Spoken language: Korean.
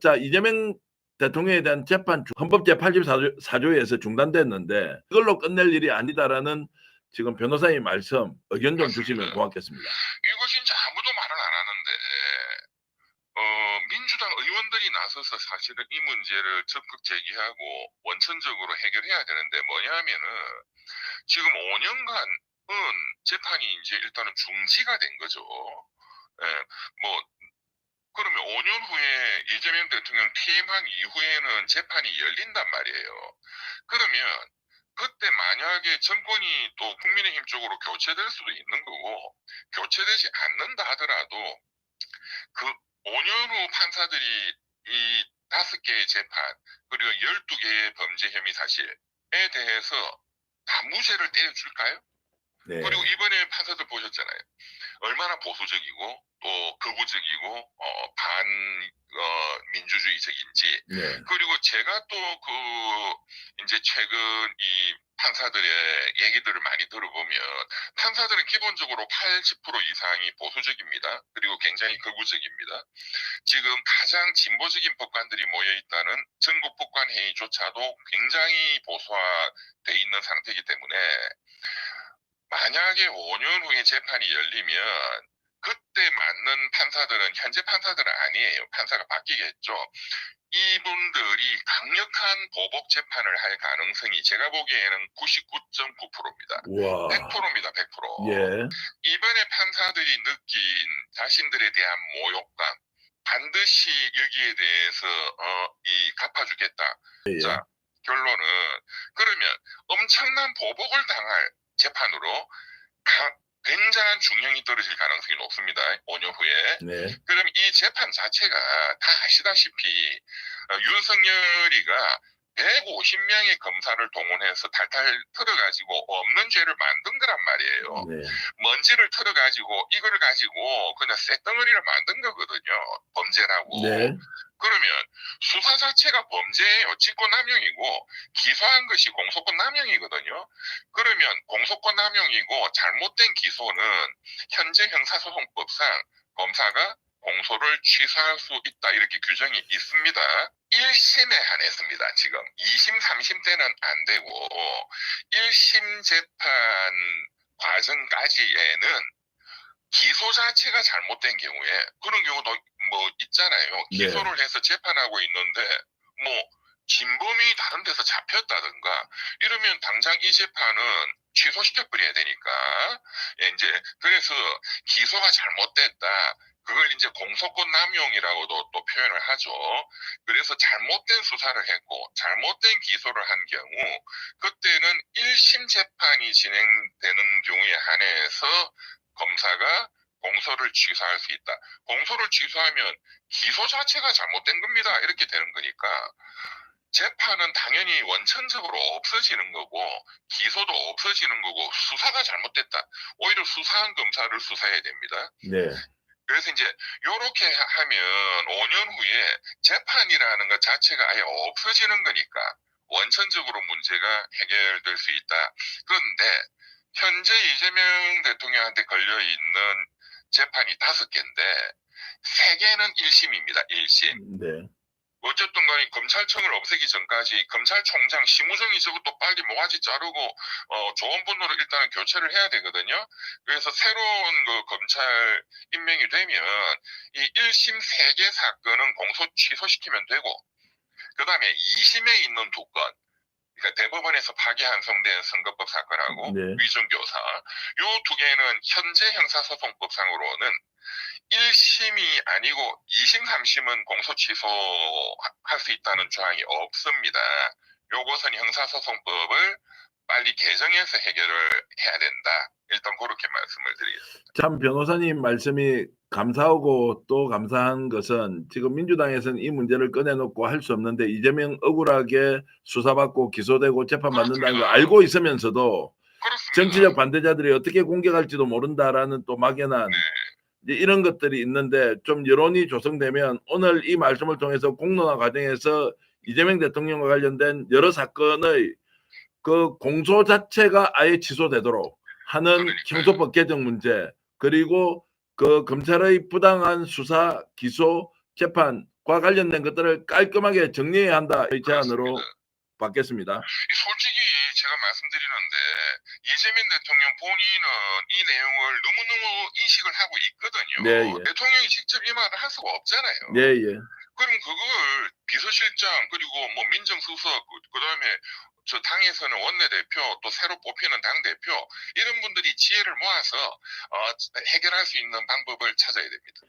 자, 이재명 대통령에 대한 재판 헌법제 84조에서 중단됐는데 그걸로 끝낼 일이 아니다라는 지금 변호사님 말씀 의견 좀 주시면 고맙겠습니다. 이것이 이제 아무도 말을 안 하는데 민주당 의원들이 나서서 사실은 이 문제를 적극 제기하고 원천적으로 해결해야 되는데 뭐냐면은 지금 5년간은 재판이 이제 일단은 중지가 된 거죠. 예, 뭐 그러면 5년 후에 이재명 대통령 퇴임한 이후에는 재판이 열린단 말이에요. 그러면 그때 만약에 정권이 또 국민의힘 쪽으로 교체될 수도 있는 거고 교체되지 않는다 하더라도 그 5년 후 판사들이 이 5개의 재판 그리고 12개의 범죄 혐의 사실에 대해서 다 무죄를 때려줄까요? 네. 그리고 이번에 판사들 보셨잖아요. 얼마나 보수적이고 또 극우적이고 반민주주의적인지. 네. 그리고 제가 또 이제 최근 이 판사들의 얘기들을 많이 들어보면 판사들은 기본적으로 80% 이상이 보수적입니다. 그리고 굉장히 극우적입니다. 지금 가장 진보적인 법관들이 모여있다는 전국법관회의조차도 굉장히 보수화돼 있는 상태이기 때문에 만약에 5년 후에 재판이 열리면 그때 맞는 판사들은 현재 판사들은 아니에요. 판사가 바뀌겠죠. 이분들이 강력한 보복 재판을 할 가능성이 제가 보기에는 99.9%입니다. 와. 100%입니다. 100%. 예. 이번에 판사들이 느낀 자신들에 대한 모욕감 반드시 여기에 대해서 갚아주겠다. 예. 자, 결론은 그러면 엄청난 보복을 당할 재판으로 굉장한 중형이 떨어질 가능성이 높습니다. 5년 후에. 네. 그럼 이 재판 자체가 다 아시다시피 윤석열이가 150명의 검사를 동원해서 탈탈 털어가지고 없는 죄를 만든 거란 말이에요. 네. 먼지를 털어가지고 이걸 가지고 그냥 쇳덩어리를 만든 거거든요. 범죄라고. 네. 그러면 수사 자체가 범죄예요. 직권남용이고 기소한 것이 공소권 남용이거든요. 그러면 공소권 남용이고 잘못된 기소는 현재 형사소송법상 검사가 공소를 취소할 수 있다 이렇게 규정이 있습니다. 1심에 한했습니다. 지금 2심, 3심 때는 안 되고 1심 재판 과정까지에는 기소 자체가 잘못된 경우에 그런 경우도 뭐 있잖아요. 기소를 해서 재판하고 있는데 뭐 진범이 다른 데서 잡혔다든가 이러면 당장 이 재판은 취소시켜버려야 되니까 이제 그래서 기소가 잘못됐다. 그걸 이제 공소권 남용이라고도 또 표현을 하죠. 그래서 잘못된 수사를 했고 잘못된 기소를 한 경우 그때는 1심 재판이 진행되는 경우에 한해서 검사가 공소를 취소할 수 있다. 공소를 취소하면 기소 자체가 잘못된 겁니다. 이렇게 되는 거니까 재판은 당연히 원천적으로 없어지는 거고 기소도 없어지는 거고 수사가 잘못됐다. 오히려 수사한 검사를 수사해야 됩니다. 네. 그래서 이제 요렇게 하면 5년 후에 재판이라는 것 자체가 아예 없어지는 거니까 원천적으로 문제가 해결될 수 있다. 그런데 현재 이재명 대통령한테 걸려있는 재판이 5개인데 3개는 1심입니다. 1심. 네. 어쨌든 간에 검찰청을 없애기 전까지 검찰총장 심우정이 저것도 빨리 모가지 자르고 좋은 분으로 일단은 교체를 해야 되거든요. 그래서 새로운 그 검찰 임명이 되면 이 1심 3개 사건은 공소 취소시키면 되고 그 다음에 2심에 있는 2건 그러니까 대법원에서 파기환송된 선거법 사건하고 네. 위중교사 요 2개는 현재 형사소송법상으로는 1심이 아니고 2심, 3심은 공소 취소할 수 있다는 조항이 없습니다. 요것은 형사소송법을 빨리 개정해서 해결을 해야 된다. 일단 그렇게 말씀을 드리겠습니다. 참 변호사님 말씀이 감사하고 또 감사한 것은 지금 민주당에서는 이 문제를 꺼내놓고 할 수 없는데 이재명 억울하게 수사받고 기소되고 재판받는다는 걸 알고 있으면서도 그렇습니다. 정치적 반대자들이 어떻게 공격할지도 모른다라는 또 막연한 이제 이런 것들이 있는데 좀 여론이 조성되면 오늘 이 말씀을 통해서 공론화 과정에서 이재명 대통령과 관련된 여러 사건의 그 공소 자체가 아예 취소되도록 하는 형소법 개정 문제 그리고 그 검찰의 부당한 수사, 기소, 재판 관련된 것들을 깔끔하게 정리해야 한다. 이 제안으로 그렇습니다. 받겠습니다. 솔직히 제가 말씀드리는데 이재명 대통령 본인은 이 내용을 너무너무 인식을 하고 있거든요. 네, 예. 대통령이 직접 이 말을 할 수가 없잖아요. 네, 예. 그럼 그걸 비서실장 그리고 뭐 민정수석 그다음에 저 당에서는 원내대표 또 새로 뽑히는 당대표 이런 분들이 지혜를 모아서 해결할 수 있는 방법을 찾아야 됩니다.